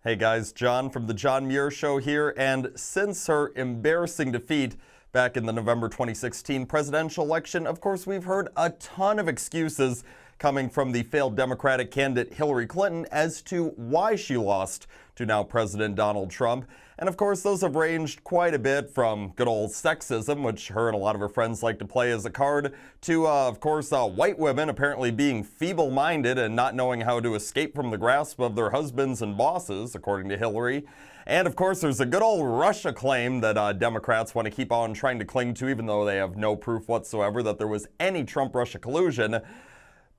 Hey guys, John from the John Muir Show here, and since her embarrassing defeat back in the November 2016 presidential election, of course we've heard a ton of excuses coming from the failed Democratic candidate Hillary Clinton as to why she lost to now President Donald Trump. And of course those have ranged quite a bit from good old sexism, which her and a lot of her friends like to play as a card, to of course white women apparently being feeble-minded and not knowing how to escape from the grasp of their husbands and bosses, according to Hillary. And of course there's a good old Russia claim that Democrats want to keep on trying to cling to, even though they have no proof whatsoever that there was any Trump-Russia collusion.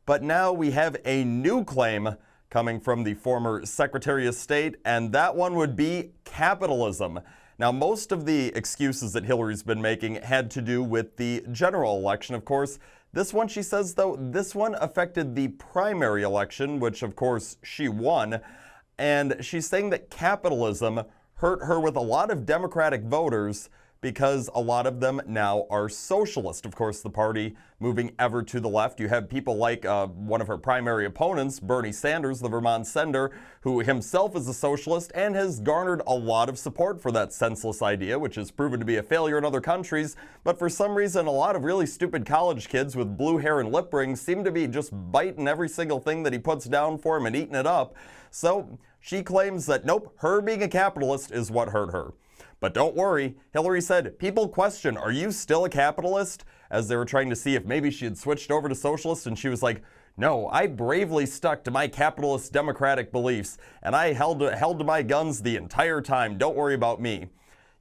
But now we have a new claim coming from the former Secretary of State, and that one would be capitalism. Now, most of the excuses that Hillary's been making had to do with the general election, of course. This one, she says, though, this one affected the primary election, which, of course, she won. And she's saying that capitalism hurt her with a lot of Democratic voters because a lot of them now are socialist. Of course, the party moving ever to the left. You have people like one of her primary opponents, Bernie Sanders, the Vermont senator, who himself is a socialist and has garnered a lot of support for that senseless idea, which has proven to be a failure in other countries. But for some reason, a lot of really stupid college kids with blue hair and lip rings seem to be just biting every single thing that he puts down for him and eating it up. So she claims that, nope, her being a capitalist is what hurt her. But don't worry, Hillary said, people question, are you still a capitalist? As they were trying to see if maybe she had switched over to socialist, and she was like, no, I bravely stuck to my capitalist democratic beliefs, and I held to my guns the entire time. Don't worry about me.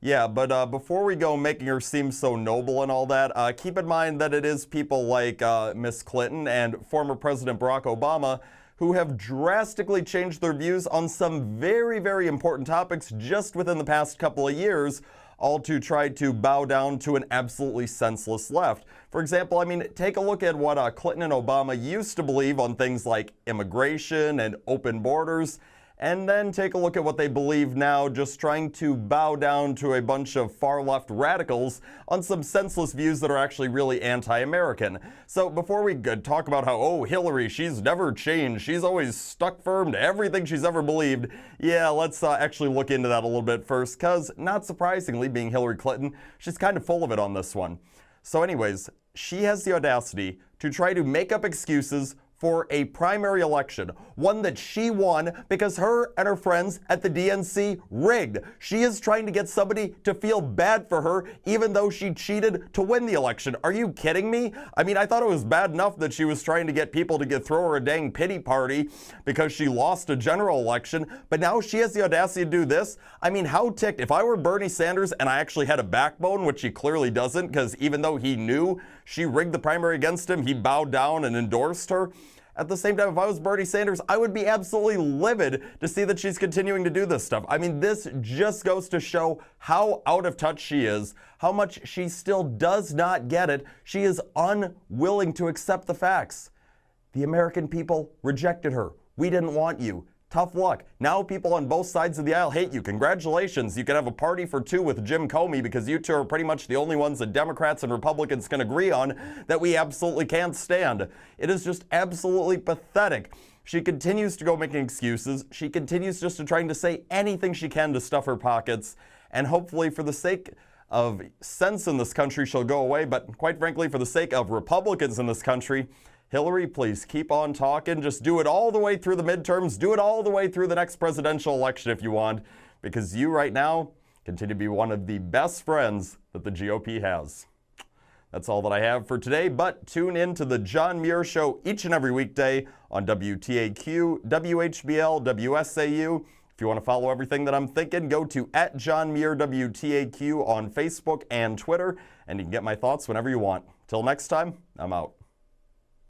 Yeah, but before we go making her seem so noble and all that, keep in mind that it is people like Miss Clinton and former President Barack Obama who have drastically changed their views on some very, very important topics just within the past couple of years, all to try to bow down to an absolutely senseless left. For example, I mean, take a look at what Clinton and Obama used to believe on things like immigration and open borders, and then take a look at what they believe now, just trying to bow down to a bunch of far-left radicals on some senseless views that are actually really anti-American. So before we talk about how, oh, Hillary, she's never changed, she's always stuck firm to everything she's ever believed, yeah, let's actually look into that a little bit first, because not surprisingly, being Hillary Clinton, she's kind of full of it on this one. So anyways, she has the audacity to try to make up excuses for a primary election, one that she won because her and her friends at the DNC rigged. She is trying to get somebody to feel bad for her even though she cheated to win the election. Are you kidding me? I mean, I thought it was bad enough that she was trying to get people to throw her a dang pity party because she lost a general election, but now she has the audacity to do this? I mean, how ticked. If I were Bernie Sanders and I actually had a backbone, which he clearly doesn't, because even though he knew she rigged the primary against him, he bowed down and endorsed her. At the same time, if I was Bernie Sanders, I would be absolutely livid to see that she's continuing to do this stuff. I mean, this just goes to show how out of touch she is, how much she still does not get it. She is unwilling to accept the facts. The American people rejected her. We didn't want you. Tough luck. Now people on both sides of the aisle hate you. Congratulations. You can have a party for two with Jim Comey because you two are pretty much the only ones that Democrats and Republicans can agree on that we absolutely can't stand. It is just absolutely pathetic. She continues to go making excuses. She continues just to trying to say anything she can to stuff her pockets. And hopefully for the sake of sense in this country, she'll go away. But quite frankly, for the sake of Republicans in this country, Hillary, please keep on talking. Just do it all the way through the midterms. Do it all the way through the next presidential election if you want, because you right now continue to be one of the best friends that the GOP has. That's all that I have for today, but tune in to the John Muir Show each and every weekday on WTAQ, WHBL, WSAU. If you want to follow everything that I'm thinking, go to @JohnMuirWTAQ on Facebook and Twitter, and you can get my thoughts whenever you want. Till next time, I'm out.